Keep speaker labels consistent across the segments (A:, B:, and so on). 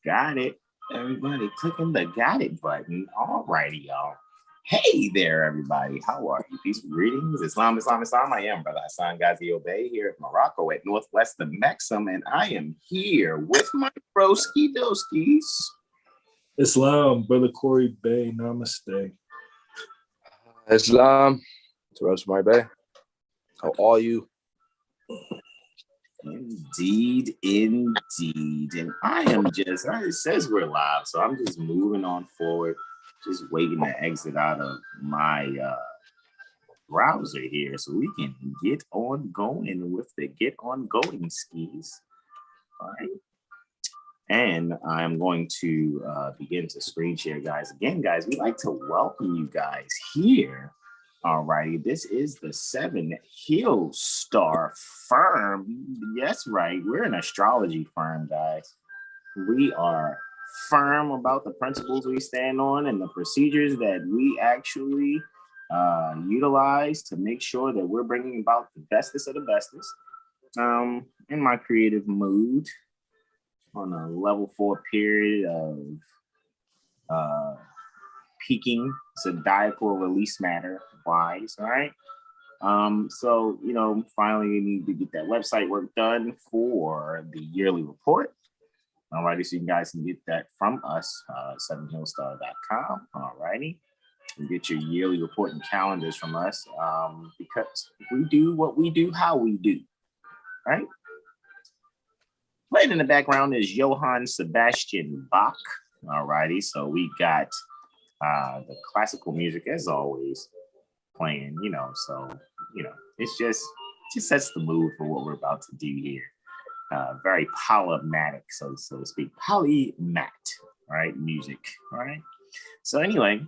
A: Got it. Everybody clicking the got it button. All righty, y'all. Hey there, everybody. How are you? Peace, greetings. Islam. I am Brother Hasan Ghaziel Bey here at Morocco at Northwest of Maxim, and I am here with my broski doskies.
B: Islam, Brother Corey Bey, namaste.
C: Islam, Terrell Bey. How are you?
A: Indeed. And I am just, it says we're live, so I'm just moving on forward, just waiting to exit out of my browser here so we can get on going with the get on going skis. All right. And I'm going to begin to screen share, guys. Again, guys, we'd like to welcome you guys here. All righty, this is the 7 Hill Star firm. Yes, right, we're an astrology firm, guys. We are firm about the principles we stand on and the procedures that we actually utilize to make sure that we're bringing about the bestest of the bestest. In my creative mood, on a level 4 period of peaking zodiacal release matter wise, all right? So, you know, finally we need to get that website work done for the yearly report. All righty, so you guys can get that from us, 7hillstar.com, all righty. And get your yearly report and calendars from us because we do what we do, how we do, right? Playing in the background is Johann Sebastian Bach. All righty, so we got the classical music as always playing, you know, so, you know, it just sets the mood for what we're about to do here. Very polymatic, so to speak, polymath, right? Music, all right? So anyway,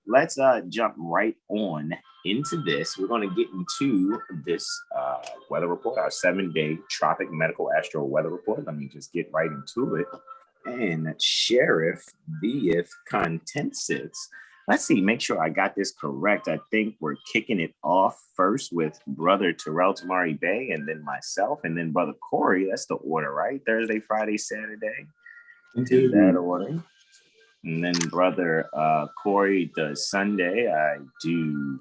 A: let's jump right on into this. We're going to get into this weather report, our 7-day tropic medical astro weather report. Let me just get right into it. And Sheriff Beef Contensus. Let's see, make sure I got this correct. I think we're kicking it off first with Brother Terrell Tamari Bey, and then myself, and then Brother Corey. That's the order, right? Thursday, Friday, Saturday. Do that order. And then Brother Corey does Sunday. I do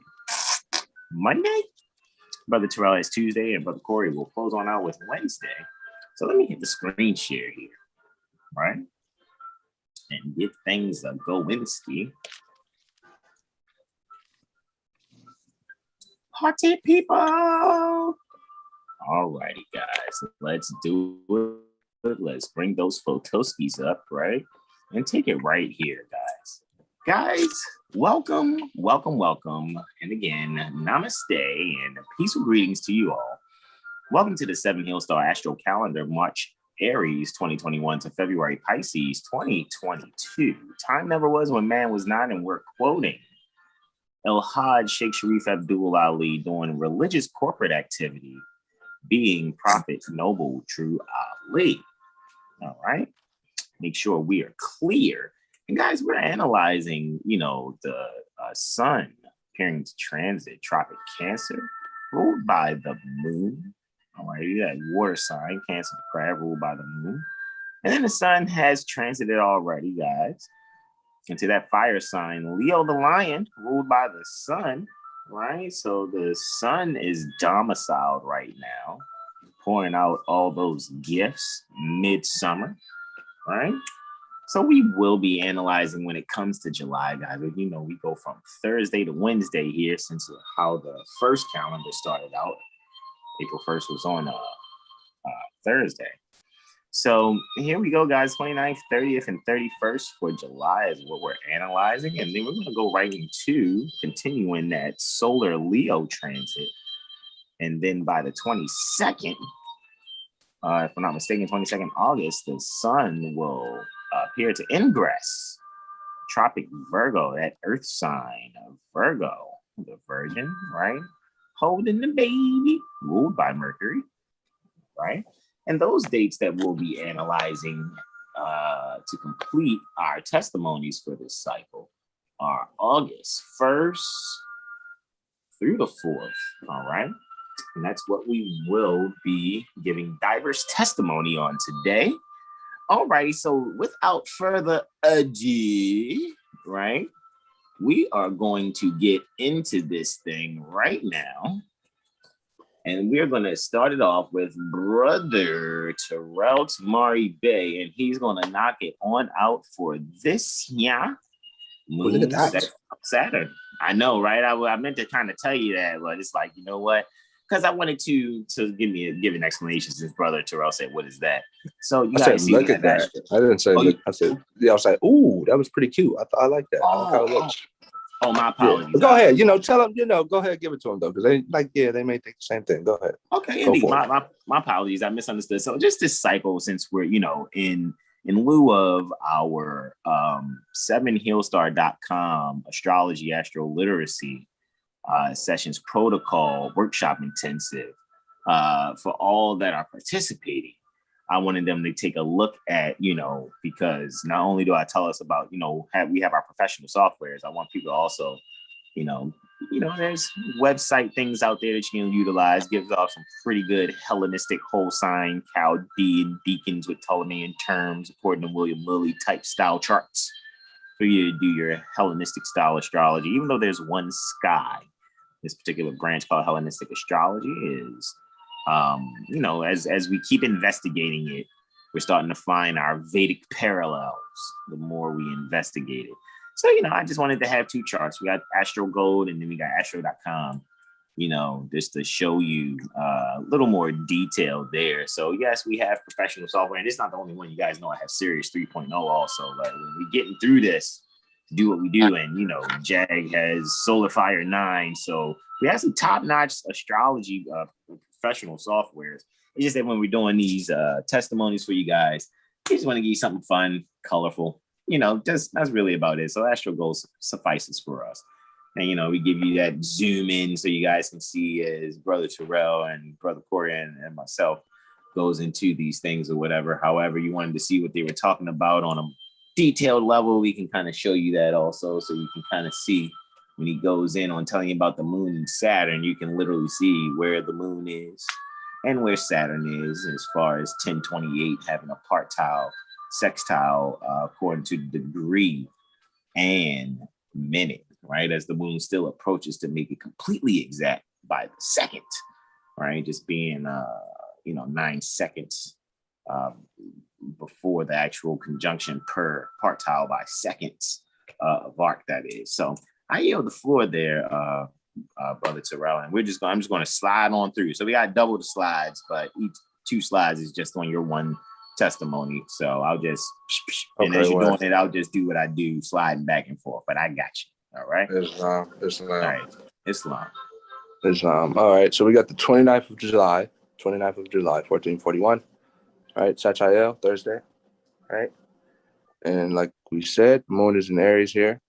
A: Monday. Brother Terrell has Tuesday, and Brother Corey will close on out with Wednesday. So let me hit the screen share here, right? And get things going ski. Party people. All righty, guys. Let's do it. Let's bring those photoskis up, right? And take it right here, guys. Guys, welcome. And again, namaste and peaceful greetings to you all. Welcome to the 7 Hill Star Astro Calendar, March Aries 2021 to February Pisces 2022. Time never was when man was not, and we're quoting El-Hajj Sheikh Sharif Abdul Ali doing religious corporate activity, being Prophet Noble True Ali. All right. Make sure we are clear. And guys, we're analyzing, you know, the sun appearing to transit tropic Cancer, ruled by the moon. All right, that water sign, Cancer the crab, ruled by the moon. And then the sun has transited already, guys, into that fire sign, Leo the lion, ruled by the sun, right? So the sun is domiciled right now, pouring out all those gifts midsummer, right? So we will be analyzing when it comes to July, guys. You know, we go from Thursday to Wednesday here since how the first calendar started out. April 1st was on Thursday. So here we go, guys. 29th, 30th, and 31st for July is what we're analyzing. And then we're going to go right into continuing that solar Leo transit. And then by the 22nd, if I'm not mistaken, 22nd August, the sun will appear to ingress Tropic Virgo, that earth sign of Virgo, the Virgin, right? Holding the baby, ruled by Mercury, right? And those dates that we'll be analyzing to complete our testimonies for this cycle are August 1st through the 4th, all right? And that's what we will be giving diverse testimony on today. Alrighty, so without further ado, right, we are going to get into this thing right now. And we're going to start it off with Brother Terrell Tamari Bey, and he's going to knock it on out for this year. Moon Saturn. I know, right? I meant to kind of tell you that, but it's like, you know what? Because I wanted to give an explanation since Brother Terrell said, "What is that?" So you guys see,
C: look at that. I didn't say look. I said, yeah, I was like, ooh, that was pretty cute. I like that.
A: Oh, my apologies.
C: Yeah. Go ahead. Tell them. Go ahead, give it to them though, because they they may think the same thing. Go ahead.
A: Okay, indeed. My apologies. I misunderstood. So just this cycle, since we're in lieu of our 7healstar.com astrology AstroLiteracy sessions protocol workshop intensive, for all that are participating, I wanted them to take a look at, because not only do I tell us about, we have our professional softwares, I want people to also, there's website things out there that you can utilize, gives off some pretty good Hellenistic whole sign, Chaldean deacons with Ptolemaic terms, according to William Lilly type style charts for you to do your Hellenistic style astrology. Even though there's one sky, this particular branch called Hellenistic astrology is, as we keep investigating it, we're starting to find our Vedic parallels the more we investigate it. So, I just wanted to have two charts. We got Astro Gold and then we got Astro.com, just to show you a little more detail there. So, yes, we have professional software, and it's not the only one. You guys know I have Sirius 3.0 also. Like, when we're getting through this, do what we do, and Jag has Solar Fire 9. So we have some top-notch astrology professional softwares. It's just that when we're doing these testimonies for you guys, we just want to give you something fun, colorful. That's really about it. So Astro Gold suffices for us. And, we give you that zoom in so you guys can see as Brother Terrell and Brother Corey and myself goes into these things or whatever. However, you wanted to see what they were talking about on a detailed level, we can kind of show you that also. So you can kind of see when he goes in on telling you about the moon and Saturn, you can literally see where the moon is and where Saturn is as far as 1028 having a partile, sextile, according to the degree and minute, right? As the moon still approaches to make it completely exact by the second, right? Just being, 9 seconds before the actual conjunction per partile by seconds of arc, that is. So I yield the floor there, Brother Terrell, and I'm just going to slide on through. So we got double the slides, but each 2 slides is just on your one testimony. So I'll just, and as you're doing it, I'll just do what I do, sliding back and forth, but I got you. All right.
C: Islam.
A: All right. Islam.
C: All right. So we got the 29th of July, 1441. All right. Sachael, Thursday. All right. And like we said, moon is in Aries here.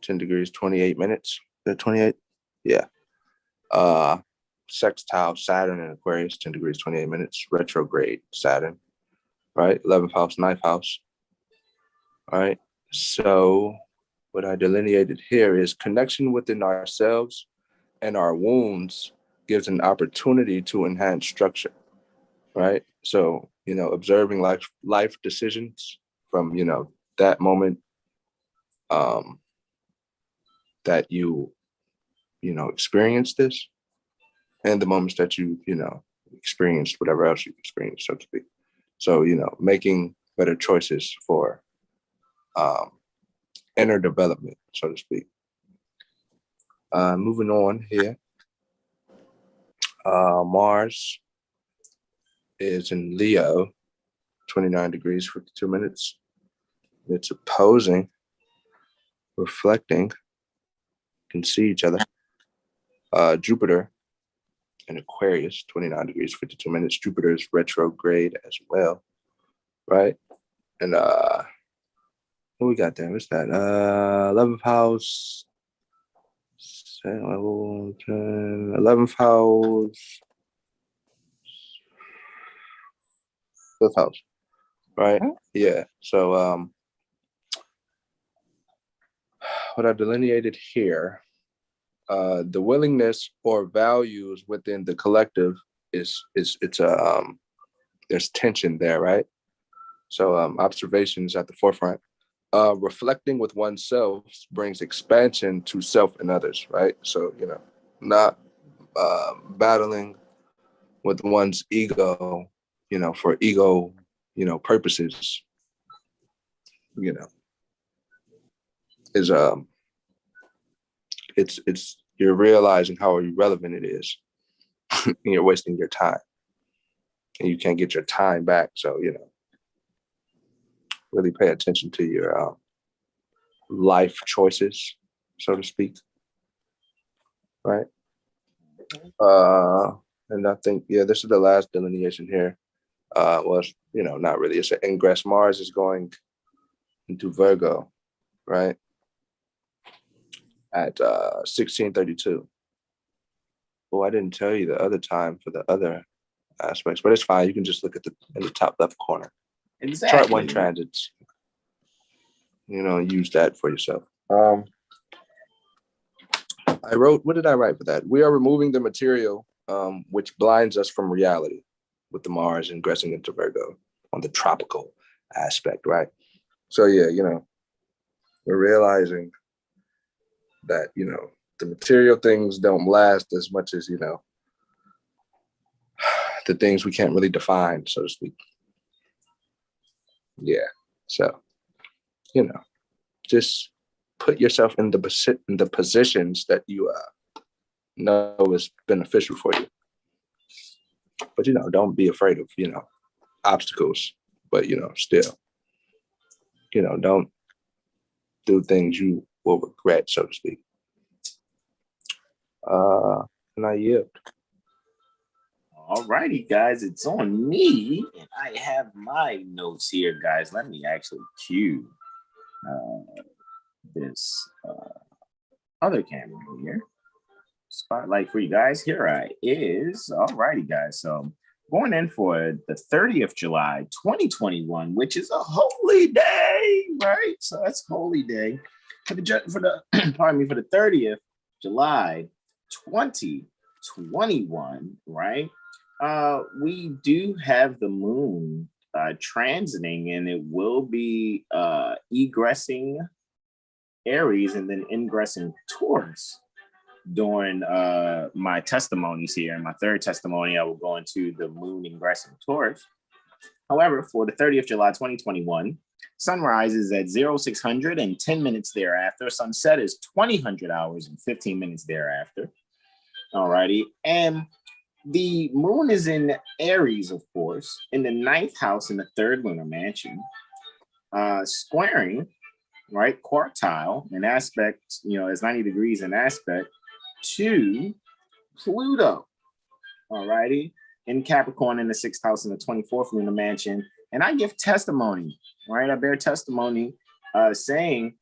C: 10 degrees, 28 minutes. Is that 28? Yeah. Sextile Saturn in Aquarius, 10 degrees, 28 minutes. Retrograde Saturn. Right. 11th house, 9th house. All right. So what I delineated here is connection within ourselves and our wounds gives an opportunity to enhance structure. Right. So, observing life decisions from, that moment that you experienced this and the moments that you experienced whatever else you experienced, so to speak. So, making better choices for inner development, so to speak. Moving on here. Mars is in Leo, 29 degrees, 52 minutes. It's opposing, reflecting, can see each other. Jupiter in Aquarius, 29 degrees, 52 minutes. Jupiter is retrograde as well, right? And what we got there? What's that? 11th house, 11th house, 5th house, right? Yeah. So what I delineated here, the willingness or values within the collective is there's tension there, right? So observations at the forefront. Reflecting with oneself brings expansion to self and others, right? So, not battling with one's ego, for ego, purposes, is it's you're realizing how irrelevant it is. And you're wasting your time. And you can't get your time back. So, really pay attention to your life choices, so to speak. Right. And I think, this is the last delineation here. Was, not really. It's an ingress. Mars is going into Virgo, right? At 1632. Oh, I didn't tell you the other time for the other aspects, but it's fine. You can just look at in the top left corner.
A: Exactly.
C: Chart 1 transits. Use that for yourself. I wrote, what did I write for that? We are removing the material which blinds us from reality with the Mars ingressing into Virgo on the tropical aspect, right? So we're realizing that, the material things don't last as much as, the things we can't really define, so to speak. Yeah. So, just put yourself in the positions that you know is beneficial for you. But, don't be afraid of, obstacles, but, still, don't do things you will regret, so to speak. And I yield.
A: All righty, guys, it's on me, and I have my notes here, guys. Let me actually cue this other camera here. Spotlight for you guys. Here I is. All righty, guys. So going in for the 30th July 2021, which is a holy day, right? So that's holy day for the pardon me, for the 30th July 2021, right? We do have the moon transiting, and it will be egressing Aries and then ingressing Taurus during my testimonies here. In my third testimony, I will go into the moon ingressing Taurus. However, for the 30th July 2021, sunrise is at 0600 and 10 minutes thereafter. Sunset is 2000 hours and 15 minutes thereafter. All righty. And the moon is in Aries, of course, in the 9th house in the 3rd lunar mansion, squaring, right, quartile, an aspect, is 90 degrees in aspect to Pluto, all righty, in Capricorn in the 6th house in the 24th lunar mansion. And I give testimony, right? I bear testimony saying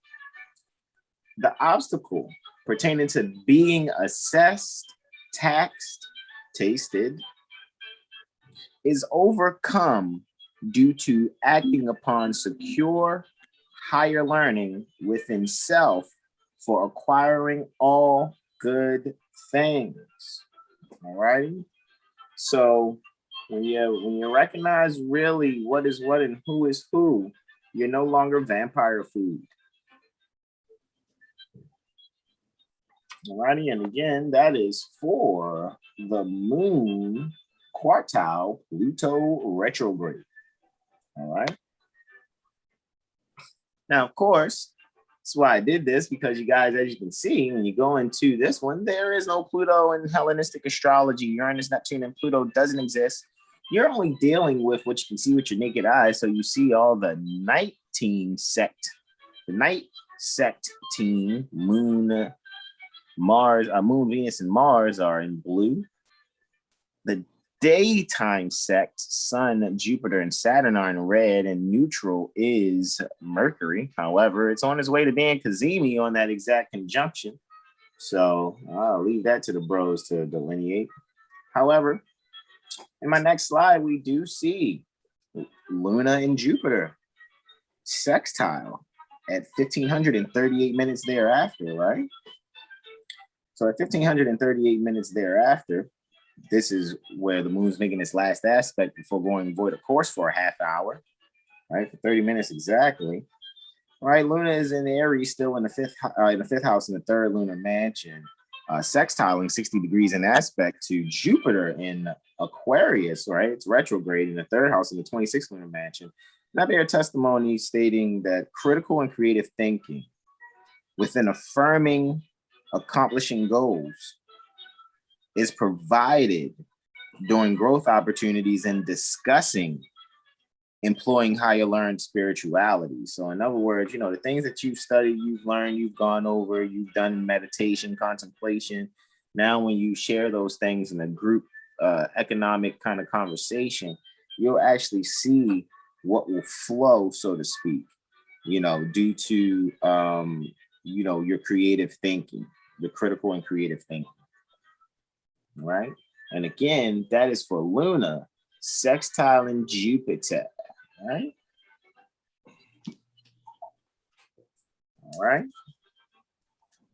A: the obstacle pertaining to being assessed, taxed, tasted, is overcome due to acting upon secure higher learning within self for acquiring all good things. All righty. So when you recognize really what is what and who is who, you're no longer vampire food. All righty, and again, that is for the moon quartile Pluto retrograde. All right. Now, of course, that's why I did this, because you guys, as you can see, when you go into this one, there is no Pluto in Hellenistic astrology. Uranus, Neptune, and Pluto doesn't exist. You're only dealing with what you can see with your naked eye. So you see all the night team sect, the night sect team, moon, Mars, moon, Venus, and Mars are in blue. The daytime sect, Sun, Jupiter, and Saturn are in red, and neutral is Mercury. However, it's on its way to being Kazemi on that exact conjunction. So I'll leave that to the bros to delineate. However, in my next slide, we do see Luna and Jupiter sextile at 1538 minutes thereafter, right? So at 1538 minutes thereafter, this is where the moon's making its last aspect before going void of course for a half hour. right? For 30 minutes exactly. All right, Luna is in Aries, still in the fifth house in the third lunar mansion, sextiling 60 degrees in aspect to Jupiter in Aquarius, right? It's retrograde in the third house in the 26th lunar mansion. Now there are testimonies stating that critical and creative thinking within affirming, accomplishing goals is provided during growth opportunities and discussing employing higher learned spirituality. So in other words, the things that you've studied, you've learned, you've gone over, you've done meditation, contemplation. Now, when you share those things in a group economic kind of conversation, you'll actually see what will flow, so to speak, due to, your creative thinking, the critical and creative thinking, right? And again, that is for Luna, sextiling Jupiter, right? All right.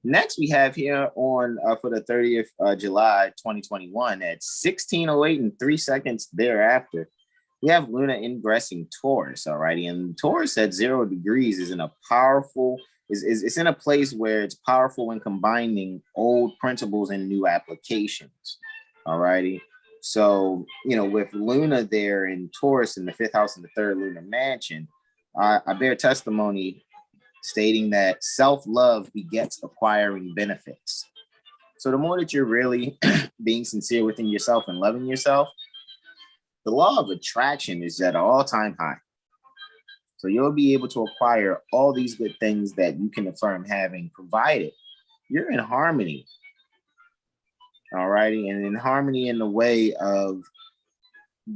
A: Next, we have here on for the 30th July 2021 at 16:08 and 3 seconds thereafter, we have Luna ingressing Taurus, all righty. And Taurus at 0 degrees is in a powerful, it's in a place where it's powerful when combining old principles and new applications, all righty. So, with Luna there in Taurus in the fifth house in the third lunar mansion, I bear testimony stating that self-love begets acquiring benefits. So the more that you're really being sincere within yourself and loving yourself, the law of attraction is at an all-time high. So you'll be able to acquire all these good things that you can affirm having, provided you're in harmony. All righty. And in harmony in the way of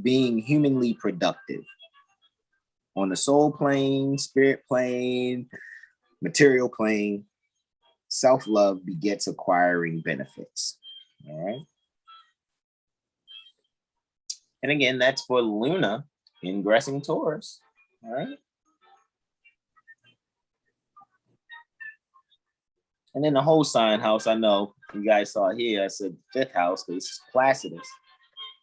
A: being humanly productive on the soul plane, spirit plane, material plane. Self-love begets acquiring benefits. All right. And again, that's for Luna ingressing Taurus. All right. And then the whole sign house, I know you guys saw here, I said fifth house, but it's Placidus.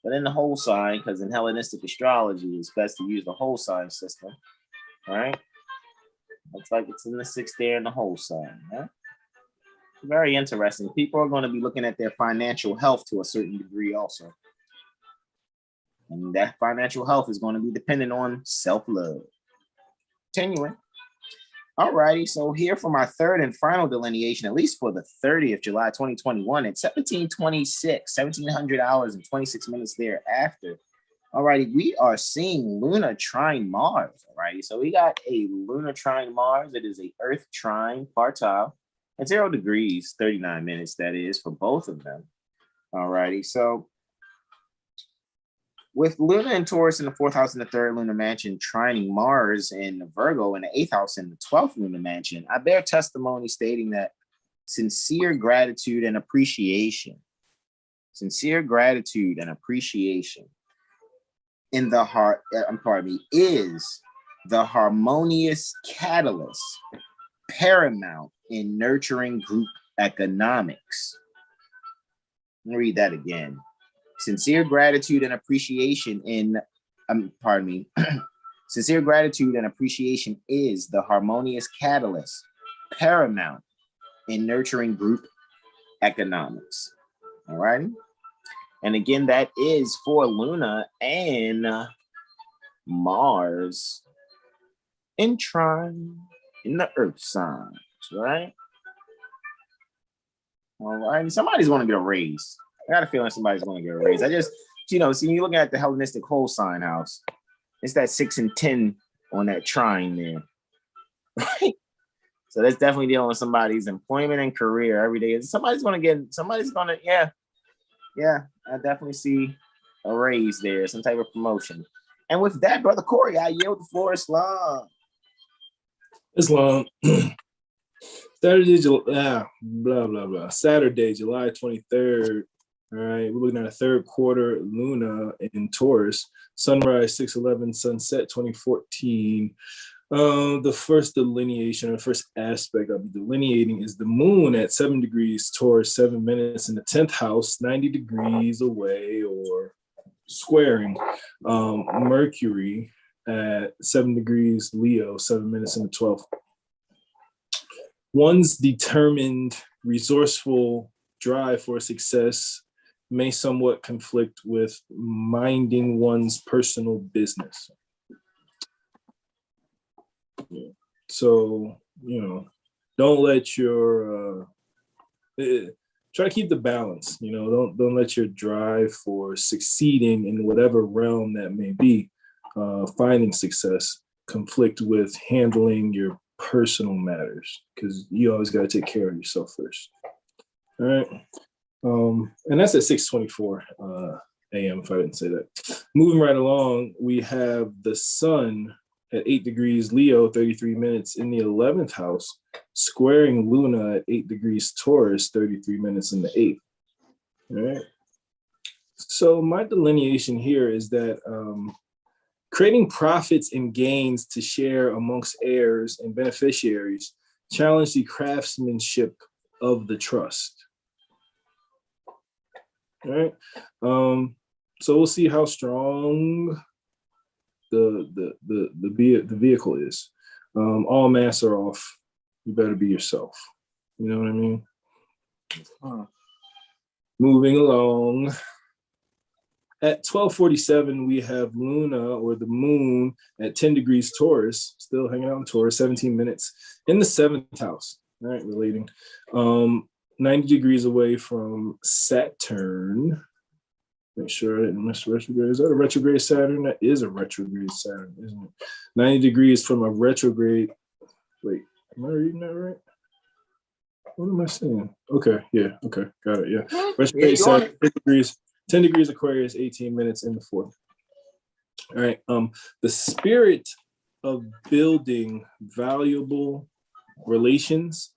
A: But in the whole sign, because in Hellenistic astrology, it's best to use the whole sign system. All right. Looks like it's in the sixth there in the whole sign. Right? Very interesting. People are going to be looking at their financial health to a certain degree also. And that financial health is going to be dependent on self-love. Continuing. All righty, so here for my third and final delineation, at least for the 30th July 2021 at 1700 hours and 26 minutes thereafter. All righty, we are seeing Luna trine Mars. All righty, so we got a Luna trine Mars. It is a Earth trine partile at 0 degrees, 39 minutes, that is, for both of them. All righty, so with Luna and Taurus in the fourth house in the third lunar mansion, trining Mars in Virgo in the eighth house in the 12th lunar mansion, I bear testimony stating that sincere gratitude and appreciation in the heart, is the harmonious catalyst paramount in nurturing group economics. Let me read that again. Sincere gratitude and appreciation sincere gratitude and appreciation is the harmonious catalyst paramount in nurturing group economics. All right. And again, that is for Luna and Mars in trine in the Earth signs, right? All right. Somebody's going to get a raise. I got a feeling somebody's going to get a raise. I just, see, you're looking at the Hellenistic whole sign house. It's that 6 and 10 on that trine there. Right? So that's definitely dealing with somebody's employment and career every day. Yeah, I definitely see a raise there, some type of promotion. And with that, Brother Corey, I yield the floor. Islam.
B: Saturday, July 23rd. All right, we're looking at a third quarter Luna in Taurus, sunrise 6:11, sunset 2014. The first delineation, or first aspect I'll be delineating is the moon at 7 degrees Taurus, 7 minutes in the 10th house, 90 degrees away or squaring Mercury at 7 degrees Leo, 7 minutes in the 12th. One's determined, resourceful drive for success may somewhat conflict with minding one's personal business. So, don't let your try to keep the balance. Don't let your drive for succeeding in whatever realm that may be, finding success, conflict with handling your personal matters, because you always got to take care of yourself first. All right. And that's at 6:24 a.m. if I didn't say that. Moving right along, we have the sun at 8 degrees Leo, 33 minutes in the 11th house, squaring Luna at 8 degrees Taurus, 33 minutes in the 8th. All right. So my delineation here is that creating profits and gains to share amongst heirs and beneficiaries challenge the craftsmanship of the trust. All right. So we'll see how strong the vehicle is. All masks are off. You better be yourself. You know what I mean? Moving along. At 12:47, we have Luna, or the moon, at 10 degrees Taurus, still hanging out in Taurus, 17 minutes in the 7th house. All right, relating. 90 degrees away from Saturn. Make sure I didn't miss retrograde. Is that a retrograde Saturn? That is a retrograde Saturn, isn't it? 90 degrees from a retrograde. Wait, am I reading that right? What am I saying? Okay, yeah, okay, got it, yeah. Retrograde Saturn, 10 degrees Aquarius, 18 minutes in the 4th. All right, the spirit of building valuable relations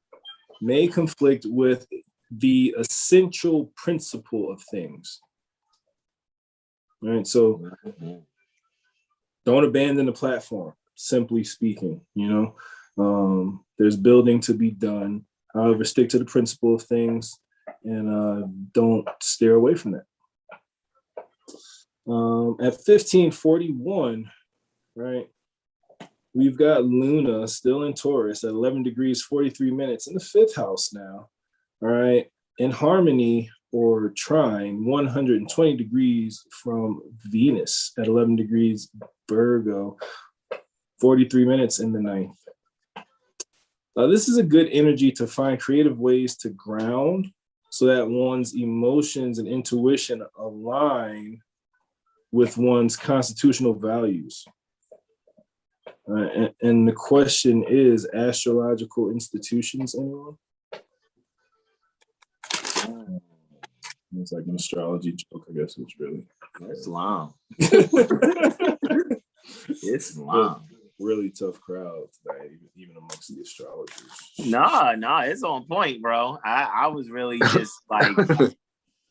B: may conflict with the essential principle of things. All right, so don't abandon the platform, simply speaking, there's building to be done. However, stick to the principle of things and don't steer away from that. At 15:41, right, we've got Luna still in Taurus at 11 degrees, 43 minutes in the 5th house now, all right, in harmony or trine, 120 degrees from Venus at 11 degrees Virgo, 43 minutes in the 9th. This is a good energy to find creative ways to ground so that one's emotions and intuition align with one's constitutional values. And the question is, astrological institutions, anyone? It's like an astrology joke, I guess it's really.
A: It's long. It's long.
B: Really tough crowd today, even amongst the astrologers.
A: No, it's on point, bro. I was really just like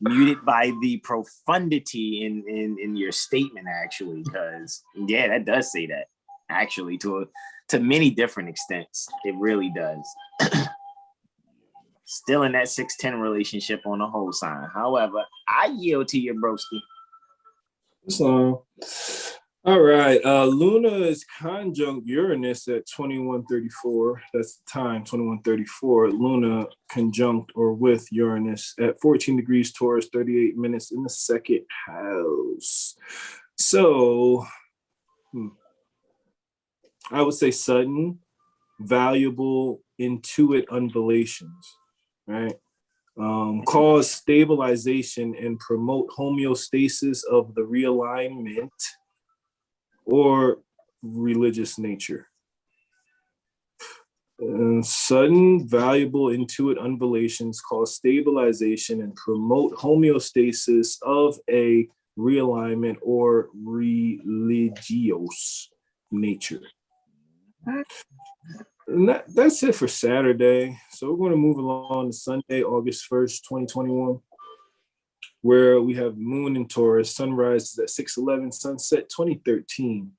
A: muted by the profundity in your statement, actually, because yeah, that does say that actually to many different extents. It really does. Still in that 6-10 relationship on the whole sign. However, I yield to your broski.
B: So, all right. Luna is conjunct Uranus at 21:34. That's the time, 21:34. Luna conjunct or with Uranus at 14 degrees Taurus, 38 minutes in the 2nd house. So, I would say sudden, valuable, intuit unvelations, right? Cause stabilization and promote homeostasis of the realignment or religious nature. Sudden, valuable, intuit unvelations cause stabilization and promote homeostasis of a realignment or religious nature. And that's it for Saturday. So we're going to move along to Sunday, August 1st, 2021, where we have moon in Taurus, sunrise is at 6:11, sunset 2013.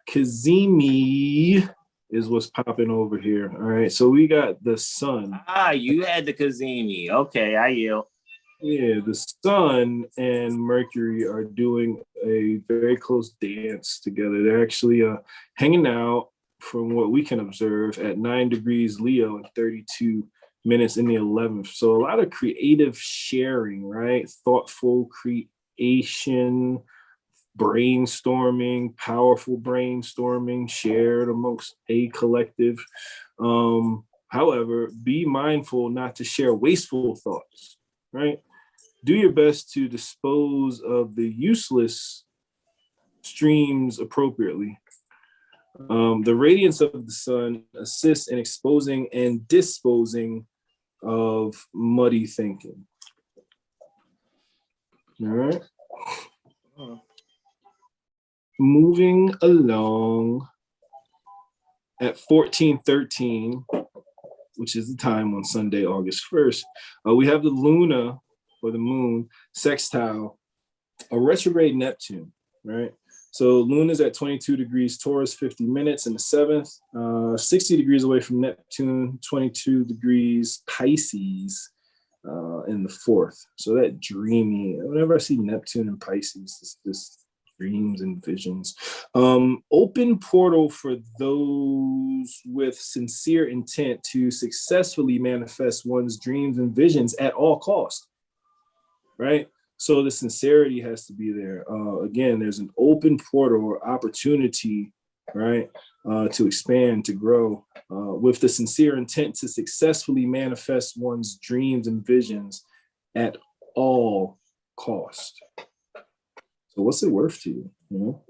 B: Kazemi is what's popping over here. All right, so we got the sun.
A: You had the Kazemi. Okay, I yield.
B: Yeah, the sun and Mercury are doing a very close dance together. They're actually hanging out, from what we can observe, at 9 degrees Leo and 32 minutes in the 11th. So a lot of creative sharing, right? Thoughtful creation, brainstorming, powerful brainstorming shared amongst a collective. However, be mindful not to share wasteful thoughts, right? Do your best to dispose of the useless streams appropriately. The radiance of the sun assists in exposing and disposing of muddy thinking. All right. Moving along at 14:13, which is the time on Sunday, August 1st, we have the Luna, or the moon, sextile a retrograde Neptune, right? So Luna's at 22 degrees Taurus, 50 minutes in the 7th, 60 degrees away from Neptune, 22 degrees Pisces in the 4th. So that dreamy, whenever I see Neptune and Pisces, it's just dreams and visions. Open portal for those with sincere intent to successfully manifest one's dreams and visions at all costs, right? So the sincerity has to be there. Again, there's an open portal or opportunity, right, to expand, to grow, with the sincere intent to successfully manifest one's dreams and visions at all cost. So what's it worth to you? You know?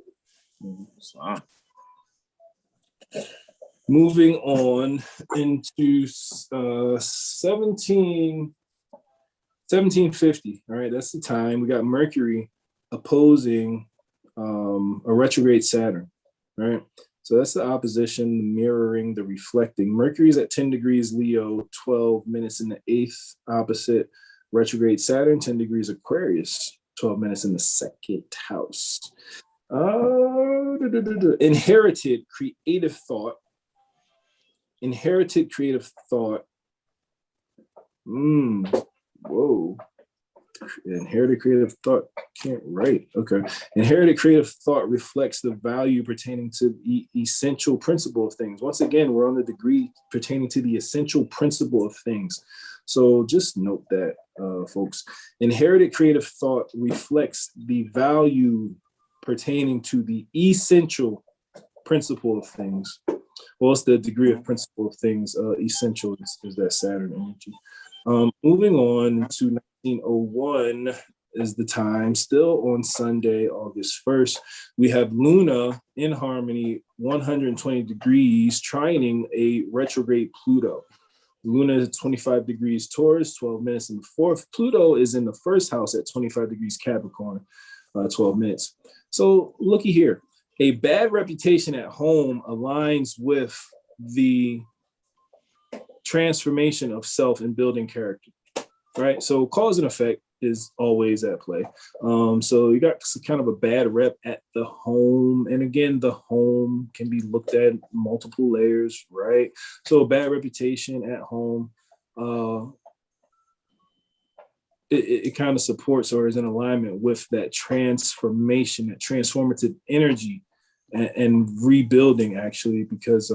B: Moving on into 1750. All right, that's the time. We got Mercury opposing a retrograde Saturn, right? So that's the opposition, the mirroring, the reflecting. Mercury's at 10 degrees Leo, 12 minutes in the 8th, opposite retrograde Saturn, 10 degrees Aquarius, 12 minutes in the 2nd house. Inherited creative thought. Inherited creative thought. Whoa. Inherited creative thought. Can't write. Okay. Inherited creative thought reflects the value pertaining to the essential principle of things. Once again, we're on the degree pertaining to the essential principle of things. So just note that, folks. Inherited creative thought reflects the value pertaining to the essential principle of things. Well, it's the degree of principle of things. Essential is that Saturn energy. Moving on to 1901 is the time, still on Sunday, August 1st. We have Luna in harmony, 120 degrees, trining a retrograde Pluto. Luna is 25 degrees Taurus, 12 minutes in the 4th. Pluto is in the 1st house at 25 degrees Capricorn, 12 minutes. So looky here. A bad reputation at home aligns with the transformation of self and building character, right? So cause and effect is always at play. So you got kind of a bad rep at the home. And again, the home can be looked at multiple layers, right? So a bad reputation at home, it kind of supports or is in alignment with that transformation, that transformative energy and rebuilding, actually, because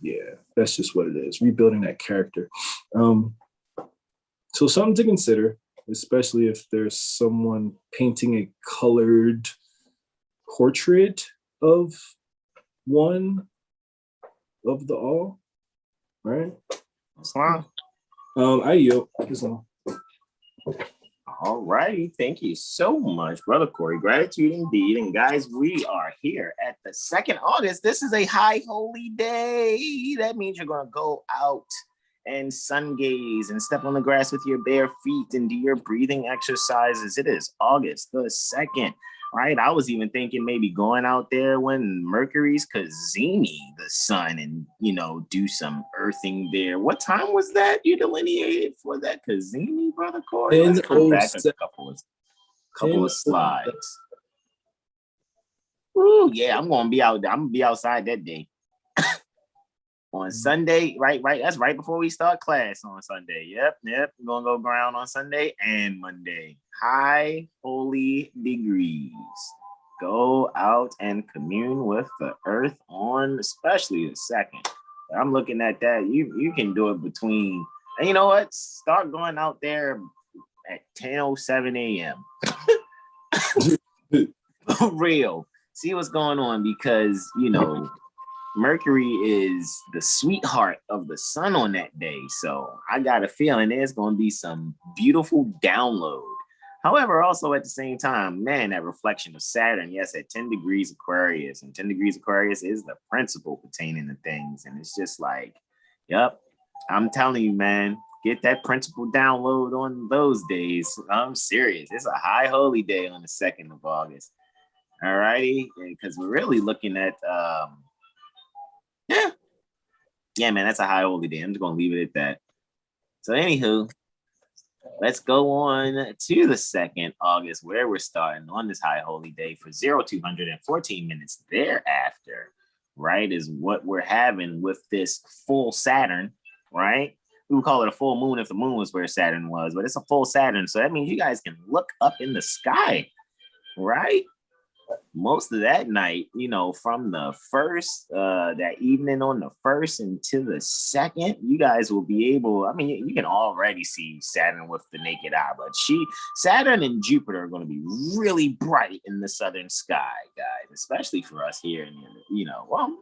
B: yeah, that's just what it is, rebuilding that character. So something to consider, especially if there's someone painting a colored portrait of one of the all, right? I yield.
A: All righty. Thank you so much, Brother Corey. Gratitude indeed. And guys, we are here at the 2nd August. This is a high holy day. That means you're going to go out and sun gaze and step on the grass with your bare feet and do your breathing exercises. It is August the 2nd, right? I was even thinking maybe going out there when Mercury's Cazimi the sun and, you know, do some earthing there. What time was that you delineated for that Cazimi, Brother Corey? Let's go back a couple of slides. Ooh, yeah, I'm gonna be outside that day. on Sunday, right? That's right before we start class on Sunday. Yep. We're gonna go ground on Sunday and Monday. High holy degrees. Go out and commune with the earth on especially the second. I'm looking at that. You can do it between, and you know what? Start going out there at 10:07 a.m. For real. See what's going on, because Mercury is the sweetheart of the sun on that day. So I got a feeling there's going to be some beautiful download. However, also at the same time, man, that reflection of Saturn, yes, at 10 degrees Aquarius, and 10 degrees Aquarius is the principle pertaining to things. And it's just like, yep, I'm telling you, man, get that principle download on those days. I'm serious. It's a high holy day on the 2nd of August. All righty. Because we're really looking at, yeah, man, that's a high holy day. I'm just going to leave it at that. So anywho, let's go on to the 2nd August, where we're starting on this high holy day for 0214 minutes thereafter, right, is what we're having with this full Saturn, right? We would call it a full moon if the moon was where Saturn was, but it's a full Saturn. So that means you guys can look up in the sky, right? Most of that night, from the first, that evening on the 1st until the 2nd, you guys will be able, you can already see Saturn with the naked eye, but Saturn and Jupiter are going to be really bright in the southern sky, guys, especially for us here in,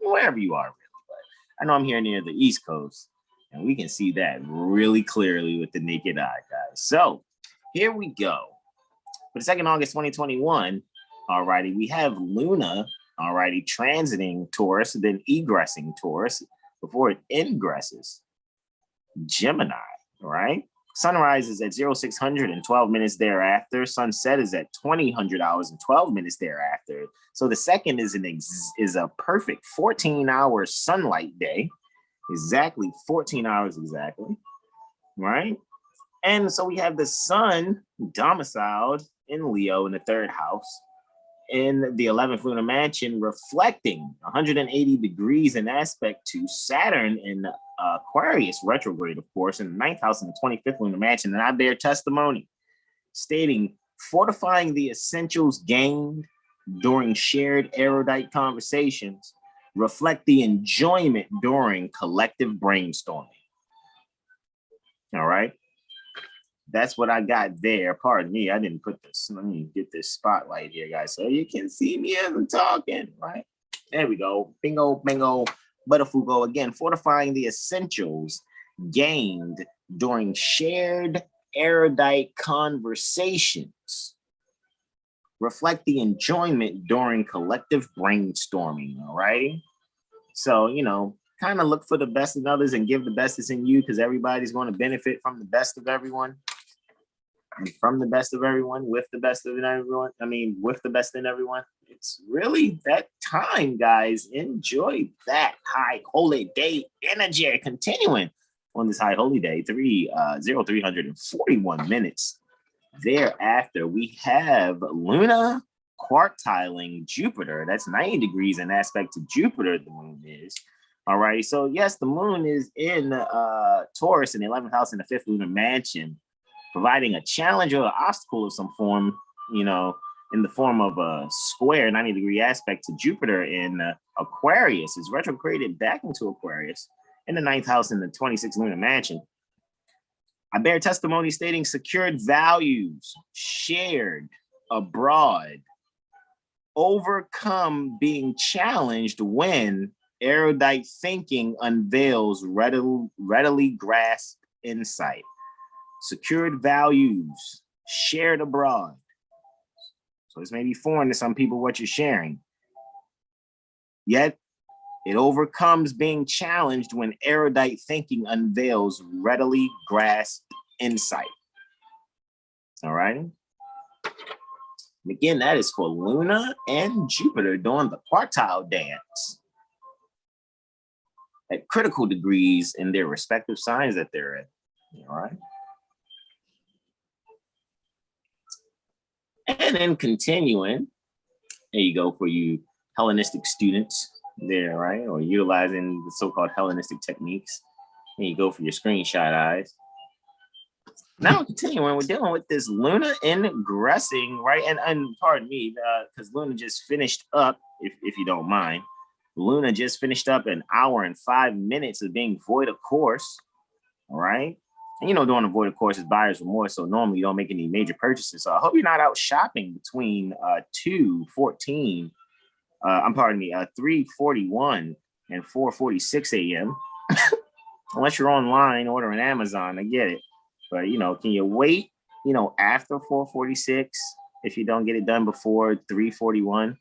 A: wherever you are, really. But I know I'm here near the East Coast, and we can see that really clearly with the naked eye, guys. So here we go. For the 2nd August 2021, alrighty, we have Luna, alrighty, transiting Taurus, then egressing Taurus before it ingresses Gemini, right? Sunrise is at 0600 and 12 minutes thereafter. Sunset is at 2000 hours and 12 minutes thereafter. So the 2nd is a perfect 14-hour sunlight day, exactly 14 hours exactly, right? And so we have the sun domiciled in Leo in the 3rd house, in the 11th lunar mansion, reflecting 180 degrees in aspect to Saturn in Aquarius retrograde, of course, in the 9th house in the 25th lunar mansion. And I bear testimony stating, fortifying the essentials gained during shared erudite conversations, reflect the enjoyment during collective brainstorming. All right. That's what I got there. Pardon me, I didn't put this. Let me get this spotlight here, guys, so you can see me as I'm talking, right? There we go. Bingo, bingo, butterfugo. Again, fortifying the essentials gained during shared erudite conversations. Reflect the enjoyment during collective brainstorming, all righty? So, kind of look for the best in others and give the best that's in you, because everybody's going to benefit from the best of everyone. And from the best of everyone, with the best of everyone. With the best in everyone. It's really that time, guys. Enjoy that high holy day energy continuing on this high holy day, 341 minutes. Thereafter, we have Luna quartiling Jupiter. That's 90 degrees in aspect to Jupiter, the moon is. All right. So, yes, the moon is in Taurus in the 11th house in the 5th lunar mansion, providing a challenge or an obstacle of some form, in the form of a square 90-degree aspect to Jupiter in Aquarius. Is retrograded back into Aquarius in the 9th house in the 26th lunar mansion. I bear testimony stating secured values shared abroad overcome being challenged when erudite thinking unveils readily grasped insight. Secured values shared abroad. So this may be foreign to some people what you're sharing. Yet it overcomes being challenged when erudite thinking unveils readily grasped insight. All right. And again, that is for Luna and Jupiter doing the quartile dance at critical degrees in their respective signs that they're in. All right. And then continuing, there you go for you Hellenistic students. there, right? Or utilizing the so-called Hellenistic techniques. And you go for your screenshot eyes. Now continuing, we're dealing with this Luna ingressing, right? And pardon me, because Luna just finished up, if you don't mind. Luna just finished up an hour and 5 minutes of being void of course, all right? And during a void of course is buyer's remorse, so normally you don't make any major purchases. So I hope you're not out shopping between 2:14, 3:41 and 4:46 a.m. Unless you're online ordering Amazon, I get it. But, can you wait, after 4:46 if you don't get it done before 3:41?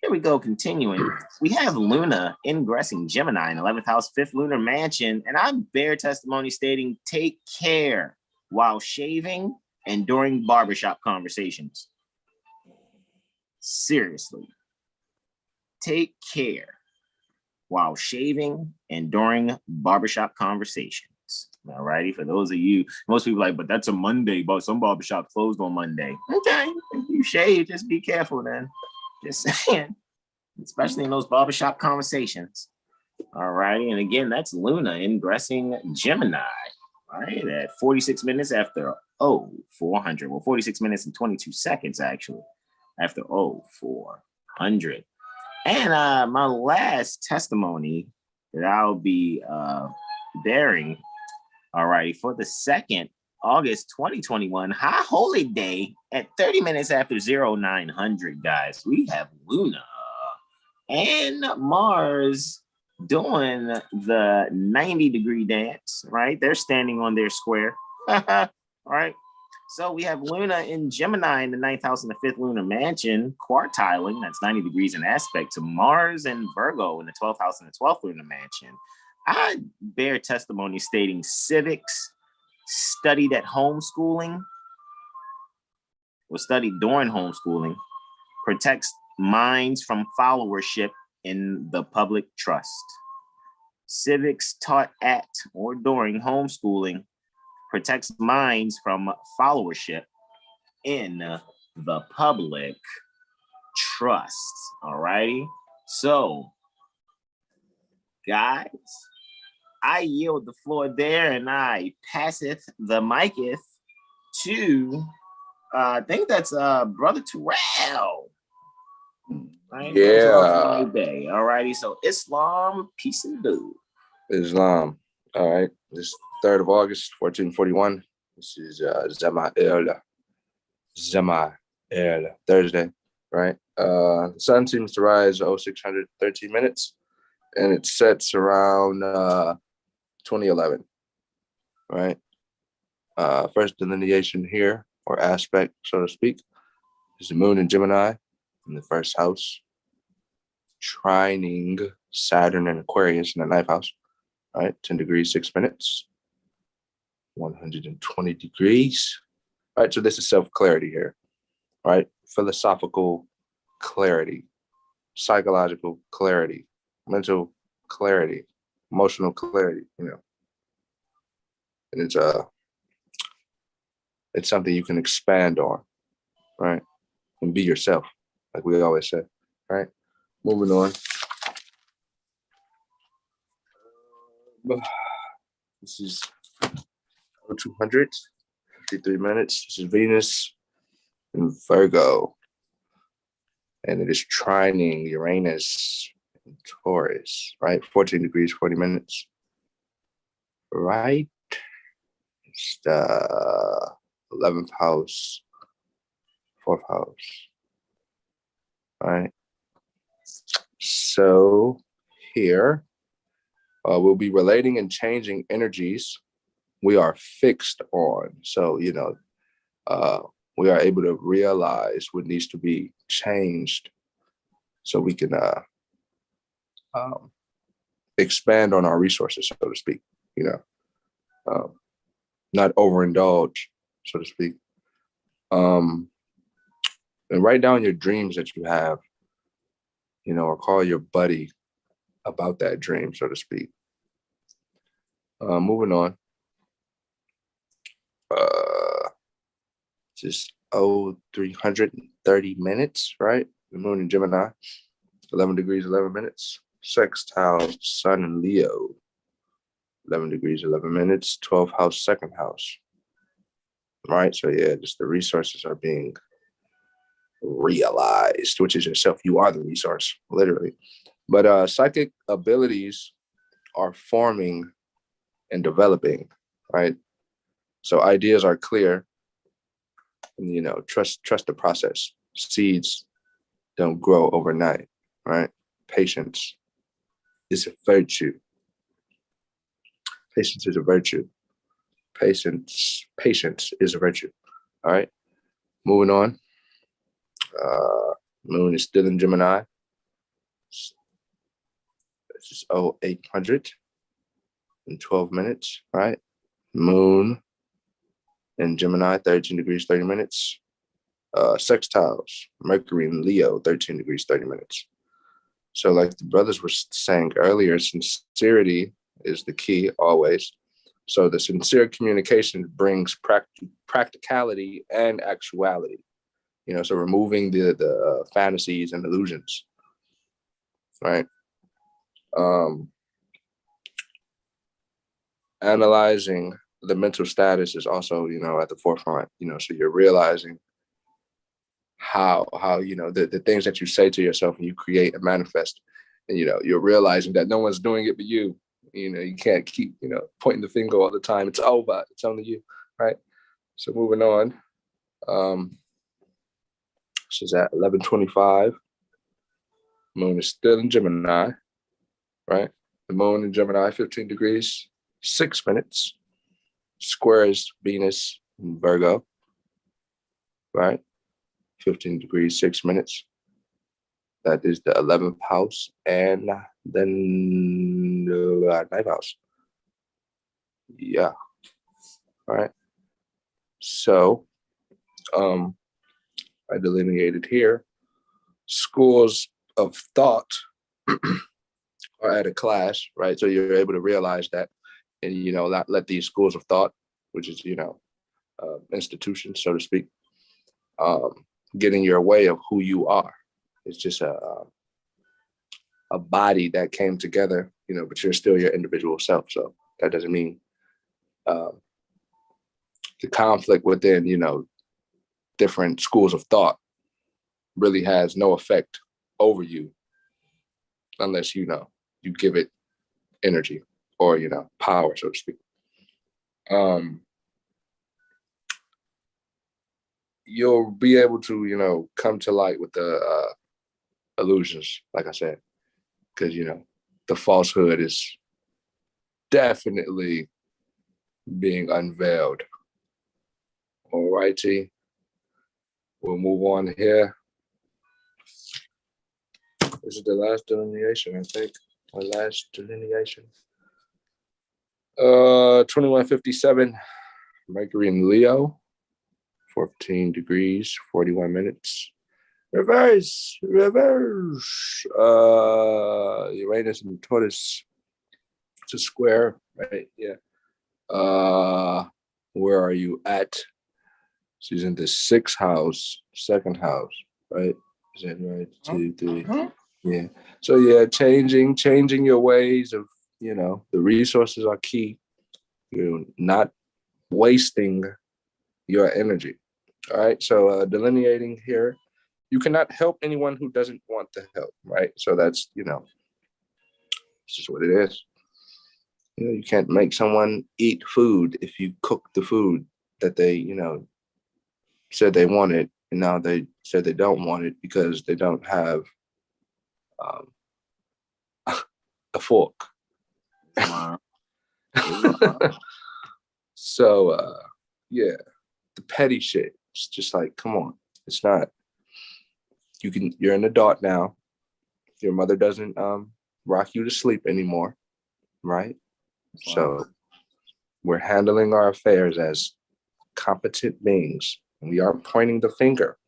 A: Here we go, continuing. We have Luna ingressing Gemini in 11th house, 5th lunar mansion. And I bear testimony stating, take care while shaving and during barbershop conversations. Seriously. Take care while shaving and during barbershop conversations. All righty. For those of you, most people are like, but that's a Monday, but some barbershop closed on Monday. Okay. If you shave, just be careful then. Just saying. Especially in those barbershop conversations. All righty. And again, that's Luna ingressing Gemini. All right. At 46 minutes after 0400. Well, 46 minutes and 22 seconds, actually, after 0400. And my last testimony that I'll be bearing, all right, for the 2nd August 2021 High Holy Day at 30 minutes after 0900, guys. We have Luna and Mars doing the 90-degree dance, right? They're standing on their square, all right? So we have Luna in Gemini in the 9th house in the 5th lunar mansion, quartiling, that's 90 degrees in aspect to Mars and Virgo in the 12th house in the 12th lunar mansion. I bear testimony stating civics studied at homeschooling or studied during homeschooling protects minds from followership in the public trust. Civics taught at or during homeschooling protects minds from followership in the public trust. All righty. So, guys, I yield the floor there and I passeth the miceth to, I think that's Brother Terrell. Right?
C: Yeah.
A: Bay. All righty. So, Islam, peace and love.
C: Islam. All right. This 3rd of August, 1441. This is Zama-el, Thursday, right? The sun seems to rise 0613 minutes, and it sets around 2011, right? First delineation here, or aspect, so to speak, is the moon in Gemini in the 1st house, trining Saturn and Aquarius in the 9th house, right? 10 degrees, 6 minutes, 120 degrees. All right, so this is self-clarity here, right? Philosophical clarity, psychological clarity, mental clarity, emotional clarity, And it's something you can expand on, right? And be yourself, like we always say, right? Moving on. This is 200, 53 minutes. This is Venus in Virgo. And it is trining Uranus in Taurus, right? 14 degrees, 40 minutes. Right? It's the 11th house, 4th house. All right. So here, we'll be relating and changing energies we are fixed on. So, we are able to realize what needs to be changed so we can expand on our resources, so to speak, not overindulge, so to speak. And write down your dreams that you have, or call your buddy about that dream, so to speak. Moving on. Just 330 minutes, right? The moon in Gemini, 11 degrees, 11 minutes, sextile Sun in Leo, 11 degrees, 11 minutes, 12th house, second house. Right? So yeah, just the resources are being realized, which is yourself. You are the resource, literally. But psychic abilities are forming and developing, right? So ideas are clear, and trust the process. Seeds don't grow overnight, right? Patience is a virtue. Patience is a virtue. Patience is a virtue. All right. Moving on. Moon is still in Gemini. This is 0800 in 12 minutes, right? Moon in Gemini, 13 degrees, 30 minutes. Sextiles, Mercury in Leo, 13 degrees, 30 minutes. So like the brothers were saying earlier, sincerity is the key always. So the sincere communication brings practicality and actuality, so removing the fantasies and illusions, right? Analyzing the mental status is also, at the forefront, so you're realizing how the things that you say to yourself and you create and manifest, and you're realizing that no one's doing it but you. You can't keep pointing the finger all the time. It's over. It's only you, right? So moving on. This is at 11:25. Moon is still in Gemini, right? The moon in Gemini, 15 degrees, 6 minutes. Squares Venus in Virgo, right? 15 degrees, 6 minutes. That is the 11th house, and then the 9th house. Yeah. All right. So, I delineated here. Schools of thought are at a clash, right? So you're able to realize that, and not let these schools of thought, which is institutions, so to speak, get in your way of who you are. It's just a body that came together, but you're still your individual self. So that doesn't mean the conflict within, different schools of thought really has no effect over you unless, you give it energy or, power, so to speak. You'll be able to, come to light with the illusions, like I said, because, the falsehood is definitely being unveiled. All righty. We'll move on here. This is the last delineation, I think. My last delineation. 2157, Mercury in Leo, 14 degrees, 41 minutes. Reverse. Uranus in Taurus. It's a square, right? Yeah. Where are you at? She's in the 6th house, 2nd house, right? Is that right? 2, 3. Yeah. So yeah, changing your ways of, the resources are key. Not wasting your energy. All right. So delineating here, you cannot help anyone who doesn't want to help, right? So that's, it's just what it is. You can't make someone eat food if you cook the food that they, said they wanted, and now they said they don't want it because they don't have a fork. So, yeah, the petty shit. It's just like, come on. It's not. You're an adult now. Your mother doesn't rock you to sleep anymore, right? Wow. So we're handling our affairs as competent beings. And we aren't pointing the finger,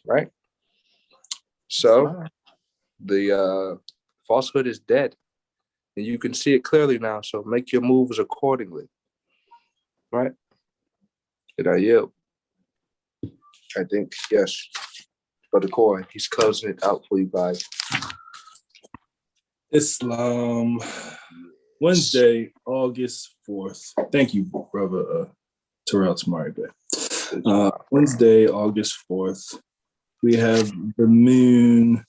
C: right? So the falsehood is dead. And you can see it clearly now. So make your moves accordingly, right? Did I yield? I think, yes. Brother Core, he's closing it out for you guys.
B: Islam, Wednesday, August 4th. Thank you, brother Terrell Tamari Bey. Wednesday, August 4th. We have the moon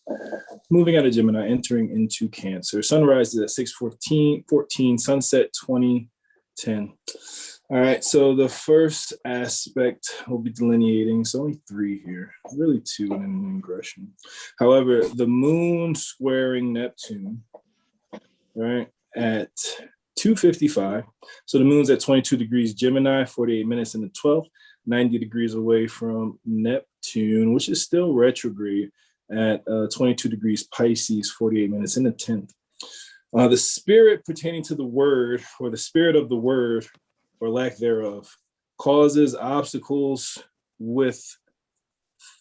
B: moving out of Gemini, entering into Cancer. Sunrise is at 6:14, sunset 20:10. All right, so the first aspect we'll be delineating, it's only 3 here, really 2 in an ingression. However, the moon squaring Neptune, right, at 2:55. So the moon's at 22 degrees Gemini, 48 minutes in the 12th, 90 degrees away from Neptune, which is still retrograde at 22 degrees Pisces, 48 minutes in the 10th. The spirit pertaining to the word, or the spirit of the word, or lack thereof, causes obstacles with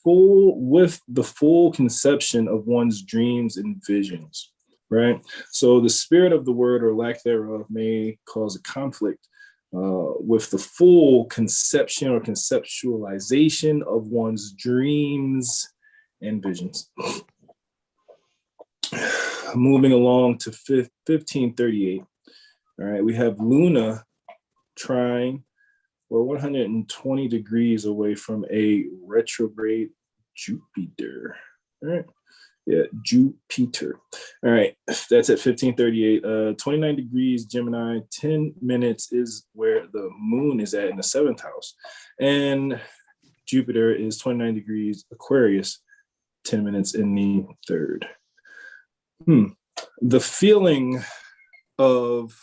B: the full conception of one's dreams and visions, right? So the spirit of the word, or lack thereof, may cause a conflict with the full conception or conceptualization of one's dreams and visions. Moving along to 1538. All right, we have Luna trine, we're 120 degrees away from a retrograde Jupiter. All right. Yeah, Jupiter. All right. That's at 1538. 29 degrees Gemini, 10 minutes is where the moon is at in the 7th house. And Jupiter is 29 degrees Aquarius, 10 minutes in the 3rd. The feeling of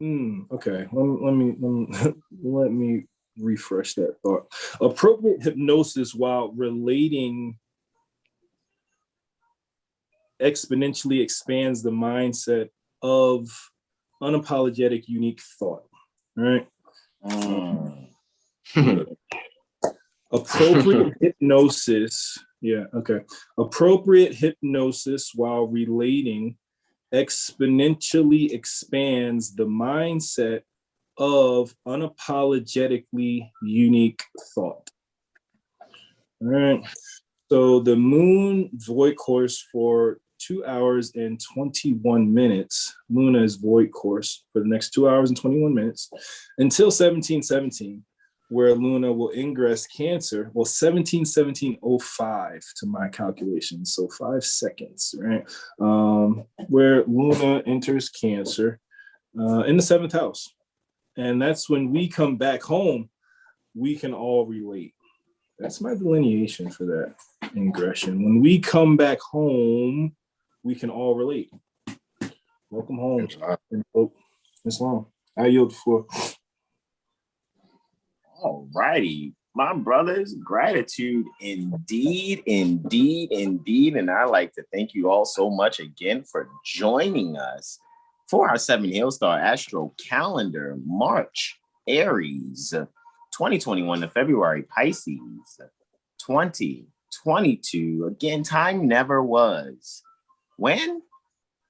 B: okay, let me refresh that thought. Appropriate hypnosis while relating exponentially expands the mindset of unapologetic, unique thought. Right? Appropriate hypnosis. Yeah, okay. Appropriate hypnosis while relating exponentially expands the mindset of unapologetically unique thought. All right. So the moon void course for 2 hours and 21 minutes. Luna is void course for the next 2 hours and 21 minutes until 1717, where Luna will ingress Cancer. Well, 17:17:05 to my calculations, so 5 seconds, right? Where Luna enters Cancer in the 7th house. And that's when we come back home, we can all relate. That's my delineation for that ingression. When we come back home, we can all relate. Welcome home. Islam. I yield the floor.
A: All righty, my brothers, gratitude indeed, indeed, indeed. And I'd like to thank you all so much again for joining us for our 7 Hailstar Astro Calendar, March, Aries, 2021 to February, Pisces, 2022. Again, time never was. When?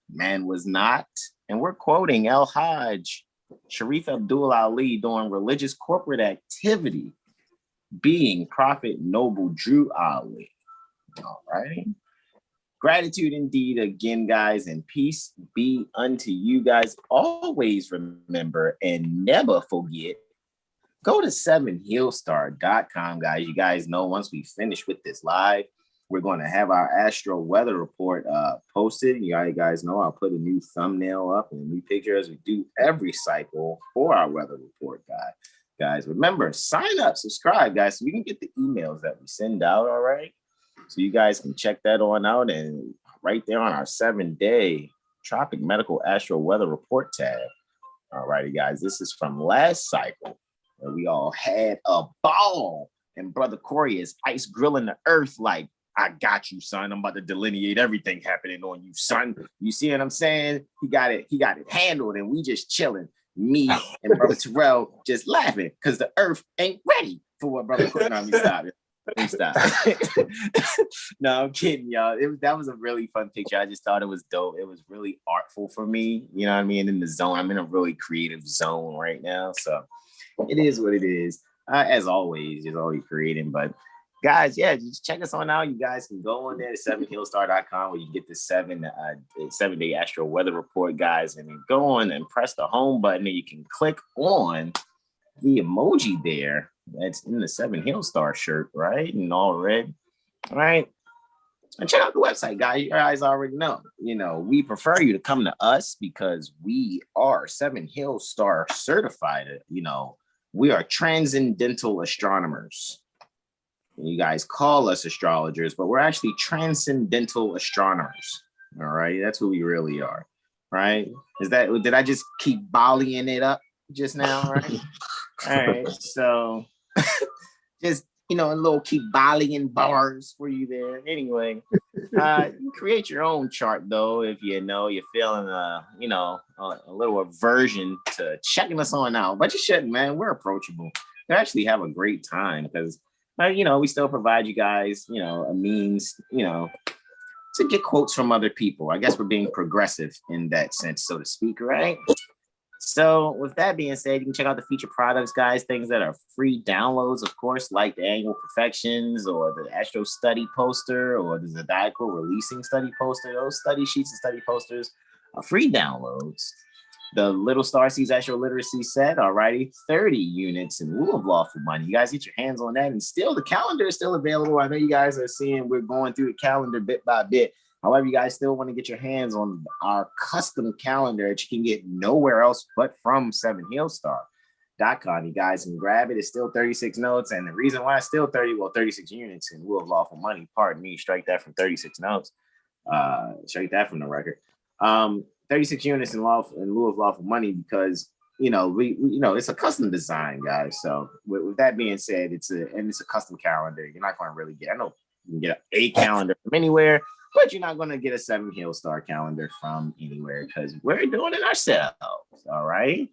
A: Man was not. And we're quoting El Hajj Sharif Abdul Ali doing religious corporate activity, being Prophet Noble Drew Ali. All right. Gratitude indeed again, guys, and peace be unto you guys. Always remember and never forget, go to 7healstar.com, guys. You guys know once we finish with this live, we're going to have our Astro Weather Report posted. You guys know I'll put a new thumbnail up and a new picture as we do every cycle for our weather report, guys. Remember, sign up, subscribe, guys, so we can get the emails that we send out, all right? So you guys can check that on out, and right there on our 7-day Tropic Medical Astro Weather Report tab. All righty, guys, this is from last cycle where we all had a ball, and Brother Corey is ice grilling the earth like, I got you, son. I'm about to delineate everything happening on you, son. You see what I'm saying? He got it handled, and we just chilling. Me and Brother Terrell just laughing because the earth ain't ready for what Brother Corey. No, stop it. Stop. No, I'm kidding, y'all. That was a really fun picture. I just thought it was dope. It was really artful for me. You know what I mean? In the zone. I'm in a really creative zone right now. So it is what it is. As always, just always creating. But guys, yeah, just check us on out. You guys can go on there to 7hillstar.com where you get the 7-day astro weather report, guys, and then go on and press the home button, and you can click on the emoji there that's in the 7 Hill Star shirt, right? And all red, right? And check out the website, guys. You guys already know. We prefer you to come to us because we are 7 Hill Star certified. We are transcendental astronomers. You guys call us astrologers, but we're actually transcendental astronomers. All right, that's who we really are. Right? Did I just keep volleying it up just now? Right. All right. So just a little keep volleying bars for you there. Anyway, you create your own chart though if you're feeling a little aversion to checking us on out, but you shouldn't, man. We're approachable. You actually have a great time because we still provide you guys a means to get quotes from other people. I guess we're being progressive in that sense, so to speak, right? So with that being said, you can check out the featured products, guys, things that are free downloads, of course, like the annual perfections or the Astro study poster or the Zodiacal releasing study poster. Those study sheets and study posters are free downloads. The Little Starseeds AstroLiteracy set, alrighty, 30 units in lieu of lawful money. You guys get your hands on that, and still the calendar is still available. I know you guys are seeing we're going through the calendar bit by bit. However, you guys still want to get your hands on our custom calendar that you can get nowhere else but from 7hillstar.com. You guys can grab it. It's still 36 notes. And the reason why it's still 36 units in lieu of lawful money, pardon me, strike that from 36 notes. Strike that from the record. 36 units in lieu of lawful money because, it's a custom design, guys. So with that being said, it's a custom calendar. You're not going to really get, I know you can get a calendar from anywhere, but you're not going to get a 7 Hill Star calendar from anywhere because we're doing it ourselves. All right.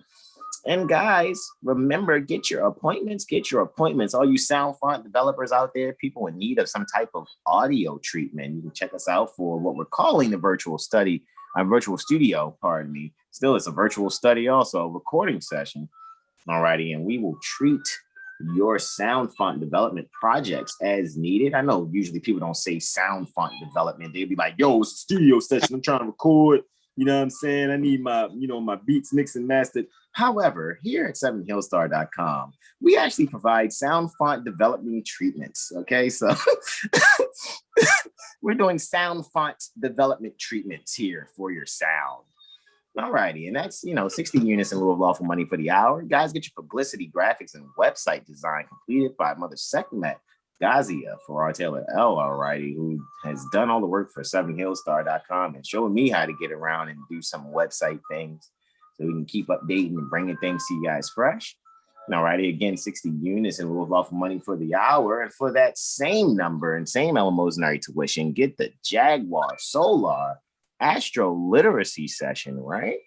A: And guys, remember, get your appointments. All you sound font developers out there, people in need of some type of audio treatment, you can check us out for what we're calling the virtual studio, pardon me. Still, it's a virtual study, also a recording session. All righty. And we will treat your sound font development projects as needed. I know usually people don't say sound font development. They'll be like, yo, it's a studio session. I'm trying to record. You know what I'm saying? I need my, my beats mixed and mastered. However, here at 7hillstar.com, we actually provide sound font development treatments. Okay, so we're doing sound font development treatments here for your sound. All righty, and that's 60 units in lieu of lawful money for the hour. You guys get your publicity, graphics, and website design completed by Mother Sekhmet Ghaziel for our Taylor L. Alrighty, who has done all the work for 7hillstar.com and showing me how to get around and do some website things so we can keep updating and bringing things to you guys fresh. Alrighty, again, 60 units in lieu of lawful money for the hour. And for that same number and same eleemosynary tuition, get the JaguarSolar AstroLiteracy session, right?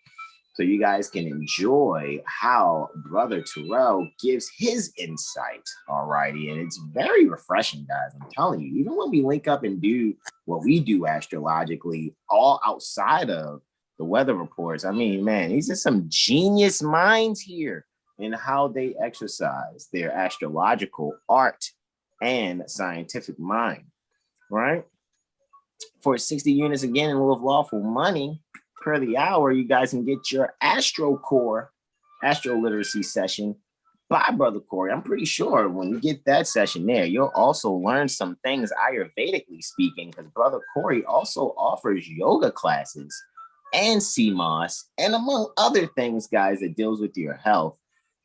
A: So you guys can enjoy how Brother Terrell gives his insight, all righty. And it's very refreshing, guys. I'm telling you, even when we link up and do what we do astrologically, all outside of the weather reports, I mean, man, these are some genius minds here in how they exercise their astrological art and scientific mind, right? For 60 units, again, in lieu of lawful money per the hour, you guys can get your AstroCore AstroLiteracy session by Brother Corey. I'm pretty sure when you get that session there, you'll also learn some things Ayurvedically speaking, because Brother Corey also offers yoga classes and CMOS, and among other things, guys, that deals with your health.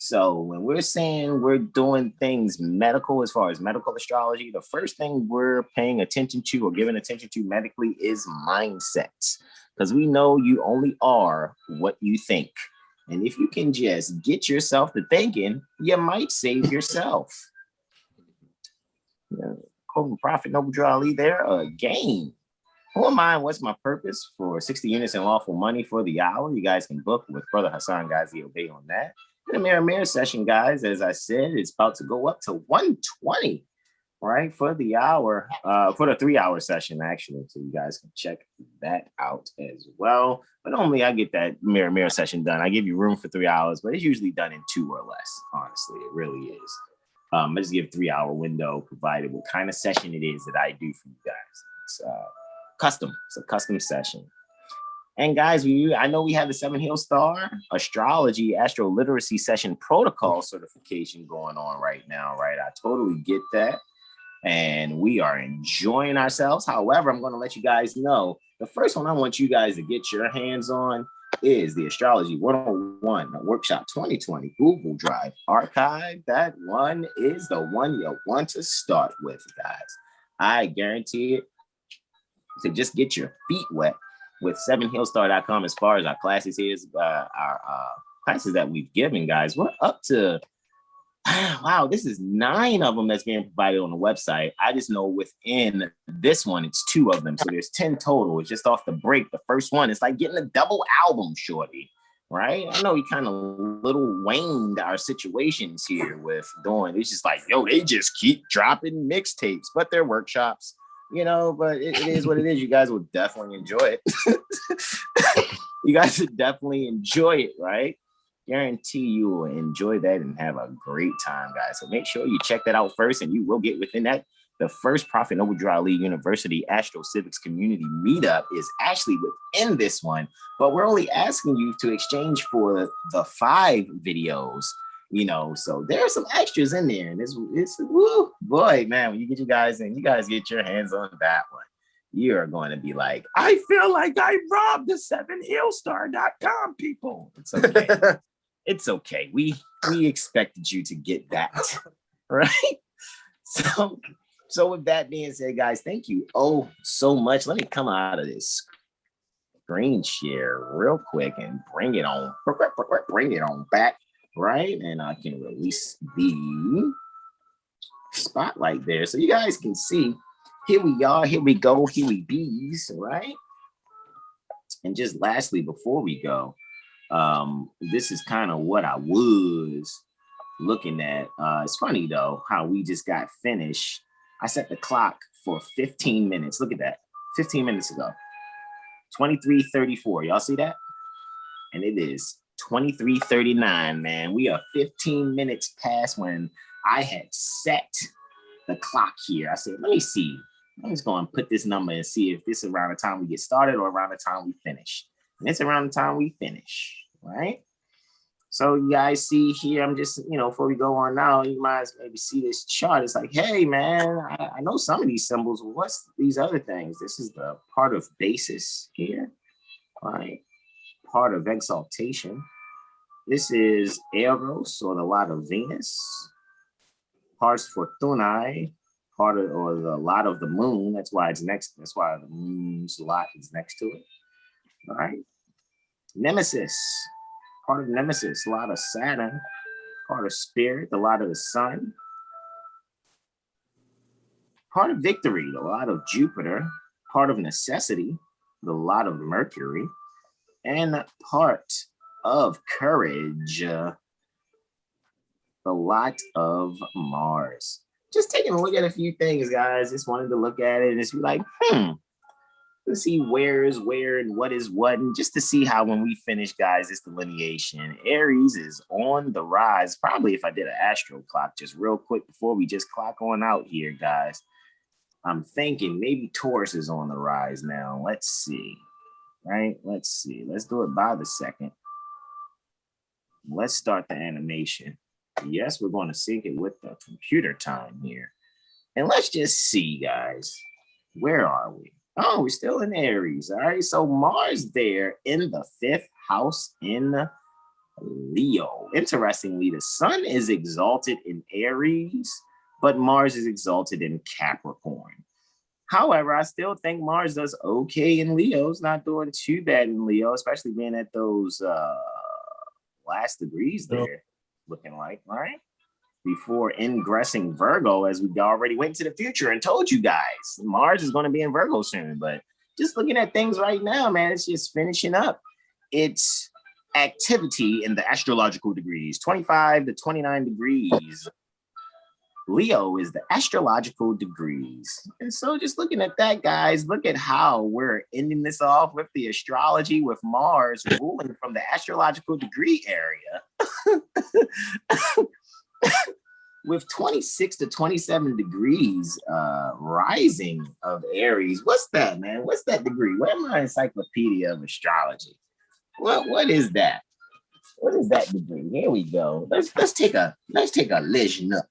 A: So when we're saying we're doing things medical, as far as medical astrology, the first thing we're paying attention to or giving attention to medically is mindsets, because we know you only are what you think. And if you can just get yourself to thinking, you might save yourself. Quoting Prophet Noble Drew Ali there, again. Who am I and what's my purpose for 60 units in lawful money for the hour? You guys can book with Brother Hasan Ghaziel Bey on that. And the Mirror session, guys, as I said, it's about to go up to 120, right, for the hour, for the 3-hour session, actually. So you guys can check that out as well. But normally I get that mirror session done. I give you room for 3 hours, but it's usually done in 2 or less. Honestly, it really is. I just give 3-hour window, provided what kind of session it is that I do for you guys. It's custom. It's a custom session. And guys, I know we have the 7 Hill Star Astrology AstroLiteracy Session Protocol certification going on right now, right? I totally get that. And we are enjoying ourselves. However, I'm going to let you guys know, the first one I want you guys to get your hands on is the Astrology 101 Workshop 2020 Google Drive Archive. That one is the one you want to start with, guys. I guarantee it. So just get your feet wet with 7hillstar.com as far as our classes is, our classes that we've given, guys. We're up to, wow, this is 9 of them that's being provided on the website. I just know within this one, it's 2 of them. So there's 10 total. It's just off the break. The first one, it's like getting a double album, shorty, right? I know we kind of little waned our situations here with doing, it's just like, yo, they just keep dropping mixtapes, but they're workshops. You know, but it is what it is. You guys will definitely enjoy it. You guys would definitely enjoy it, right? Guarantee you will enjoy that and have a great time, guys. So make sure you check that out first, and you will get within that. The first Prophet Overdrive League University AstroCivics Community Meetup is actually within this one, but we're only asking you to exchange for the 5 videos. You know, so there's some extras in there, and it's woo, boy, man. When you get you guys in, you guys get your hands on that one, you are going to be like, I feel like I robbed the 7hillstar.com people. It's okay. It's okay. We expected you to get that, right? So with that being said, guys, thank you so much. Let me come out of this screen share real quick and bring it on back. Right, and I can release the spotlight there so you guys can see. Here we are, here we go, here we bees, right? And just lastly, before we go, this is kind of what I was looking at. It's funny though how we just got finished. I set the clock for 15 minutes. Look at that, 15 minutes ago, 23:34. Y'all see that? And it is 23:39, man. We are 15 minutes past when I had set the clock here. I said, let me see. I'm just going to put this number and see if this is around the time we get started or around the time we finish. And it's around the time we finish, right? So you guys see here, I'm just, before we go on now, you might maybe see this chart. It's like, hey, man, I know some of these symbols. What's these other things? This is the part of basis here, right? Part of exaltation. This is Eros, or the lot of Venus. Pars Fortunae, part of, or the lot of the moon. That's why it's next. That's why the moon's lot is next to it. All right. Nemesis, part of Nemesis, a lot of Saturn. Part of Spirit, the lot of the Sun. Part of Victory, the lot of Jupiter. Part of Necessity, the lot of Mercury. And part of Courage, the lot of Mars. Just taking a look at a few things, guys. Just wanted to look at it and just be like, let's see where is where and what is what. And just to see how when we finish, guys, this delineation, Aries is on the rise. Probably if I did an astro clock just real quick before we just clock on out here, guys. I'm thinking maybe Taurus is on the rise now. Let's see. Right? Let's see. Let's do it by the second. Let's start the animation. Yes, we're going to sync it with the computer time here. And let's just see, guys. Where are we? Oh, we're still in Aries. All right. So Mars there in the 5th house in Leo. Interestingly, the sun is exalted in Aries, but Mars is exalted in Capricorn. However, I still think Mars does okay in Leo. It's not doing too bad in Leo, especially being at those last degrees there, looking like, right? Before ingressing Virgo, as we already went to the future and told you guys, Mars is going to be in Virgo soon. But just looking at things right now, man, it's just finishing up its activity in the astrological degrees, 25 to 29 degrees. Leo is the astrological degrees. And so just looking at that, guys, look at how we're ending this off with the astrology with Mars ruling from the astrological degree area. with 26 to 27 degrees rising of Aries. What's that, man? What's that degree? Where's my encyclopedia of astrology? What is that? What is that degree? Here we go. Let's take a lish look.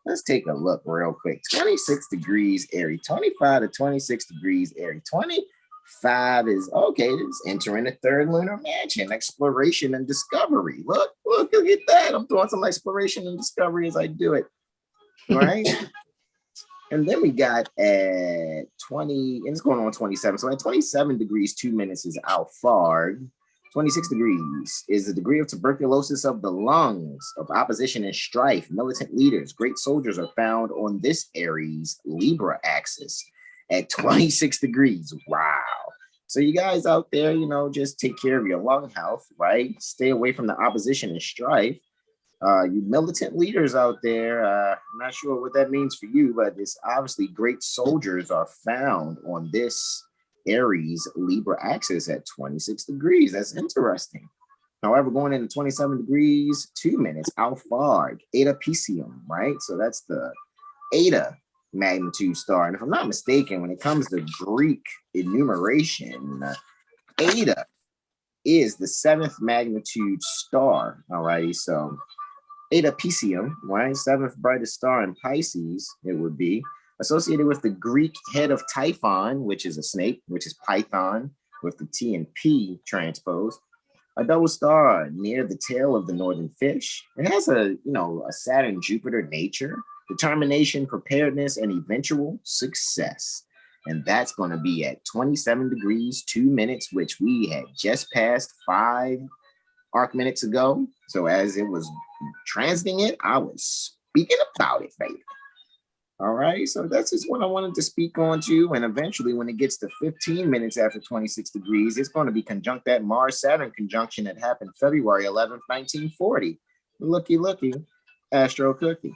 A: Let's take a look real quick. 26 degrees Aries, 25 to 26 degrees Aries. 25 is okay. It's entering the third lunar mansion, exploration and discovery. Look at that. I'm doing some exploration and discovery as I do it. All right. And then we got at 20, and it's going on 27. So at 27 degrees, 2 minutes is Alphard. 26 degrees is the degree of tuberculosis of the lungs, of opposition and strife. Militant leaders, great soldiers are found on this Aries Libra axis at 26 degrees. Wow. So you guys out there, you know, just take care of your lung health, right? Stay away from the opposition and strife. You militant leaders out there, I'm not sure what that means for you, but it's obviously great soldiers are found on this Aries Libra axis at 26 degrees. That's interesting. However, going into 27 degrees, 2 minutes, Alphard, Eta Piscium, right? So that's the Eta magnitude star. And if I'm not mistaken, when it comes to Greek enumeration, Eta is the 7th magnitude star. All right. So Eta Piscium, right? 7th brightest star in Pisces, it would be. Associated with the Greek head of Typhon, which is a snake, which is Python, with the T and P transposed. A double star near the tail of the northern fish. It has a Saturn-Jupiter nature, determination, preparedness, and eventual success. And that's going to be at 27 degrees, 2 minutes, which we had just passed 5 arc minutes ago. So as it was transiting it, I was speaking about it, baby. All right, so that's just what I wanted to speak on to. And eventually, when it gets to 15 minutes after 26 degrees, it's going to be conjunct that Mars-Saturn conjunction that happened February 11th, 1940. Looky, Astro Cookie.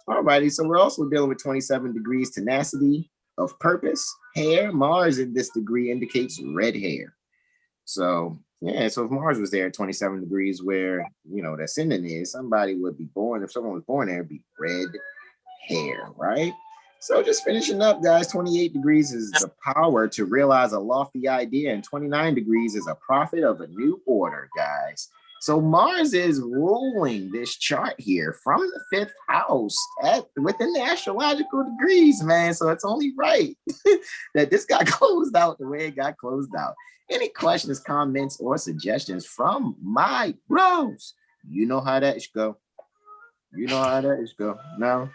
A: All righty, so we're also dealing with 27 degrees tenacity of purpose. Hair, Mars in this degree indicates red hair. So, yeah, so if Mars was there at 27 degrees where, the ascendant is, somebody would be born, if someone was born there, it'd be red hair, right? So just finishing up, guys, 28 degrees is the power to realize a lofty idea, and 29 degrees is a prophet of a new order, guys. So Mars is ruling this chart here from the 5th house within the astrological degrees, man. So it's only right that this got closed out the way it got closed out. Any questions, comments, or suggestions from my bros? You know how that is go. No?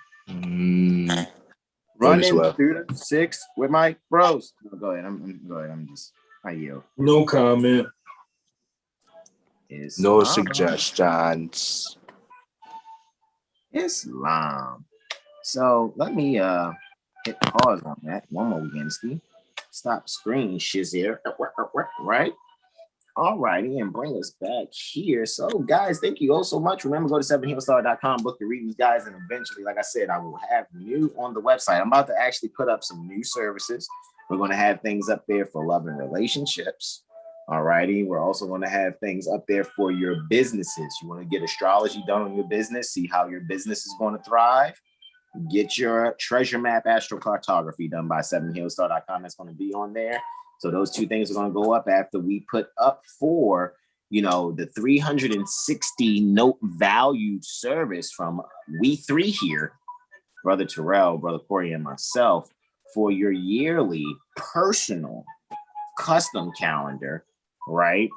A: Running through the 6 with my bros. Go ahead. I'm just I yield.
B: No comment.
C: No suggestions.
A: Islam. So let me hit pause on that. One more Wednesday. Stop screen shizir. Right? All righty, and bring us back here. So, guys, thank you all so much. Remember, go to 7heelstar.com, book the readings, guys, and eventually, like I said, I will have new on the website. I'm about to actually put up some new services. We're going to have things up there for love and relationships. All righty, we're also going to have things up there for your businesses. You want to get astrology done on your business, see how your business is going to thrive. Get your treasure map astrocartography done by 7heelstar.com. That's going to be on there. So those 2 things are going to go up after we put up for, the 360 note valued service from we 3 here, Brother Terrell, Brother Corey, and myself, for your yearly personal custom calendar, right?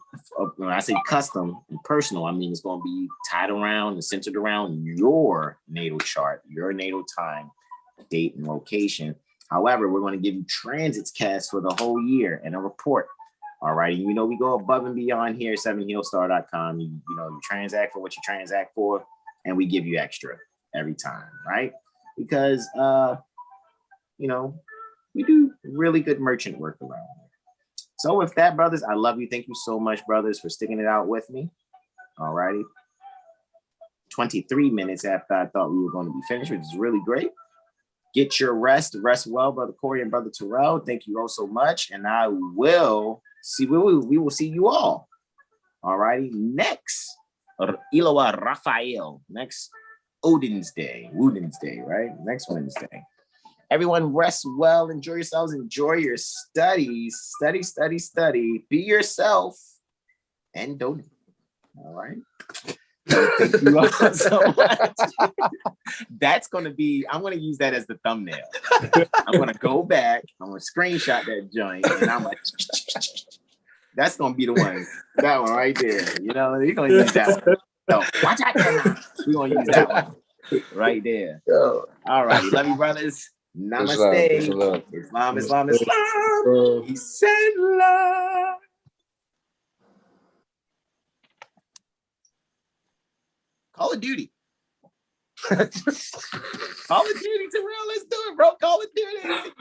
A: When I say custom and personal, I mean it's going to be tied around and centered around your natal chart, your natal time, date, and location. However, we're going to give you transits cast for the whole year and a report. All right. We go above and beyond here at 7heelstar.com. You transact for what you transact for, and we give you extra every time, right? Because, we do really good merchant work around here. So with that, brothers, I love you. Thank you so much, brothers, for sticking it out with me. All righty. 23 minutes after I thought we were going to be finished, which is really great. Get your rest well, Brother Corey and Brother Terrell. Thank you all so much. And I will see, we will see you all. All righty. Next, Iloa Raphael. Next Odin's Day, Woden's Day, right? Next Wednesday. Everyone rest well, enjoy yourselves, enjoy your studies. Study, study, study. Be yourself and don't. All right. Thank you all so much. That's going to be, I'm going to use that as the thumbnail. I'm going to go back, I'm going to screenshot that joint, and I'm like, that's going to be the one. That one right there. You know, you're going to use that one. So watch out now. We're going to use that one right there. All righty. Love you, brothers. Namaste. Islam, Islam, Islam. He said love. Call of Duty. Call of Duty, Terrell. Let's do it, bro. Call of Duty.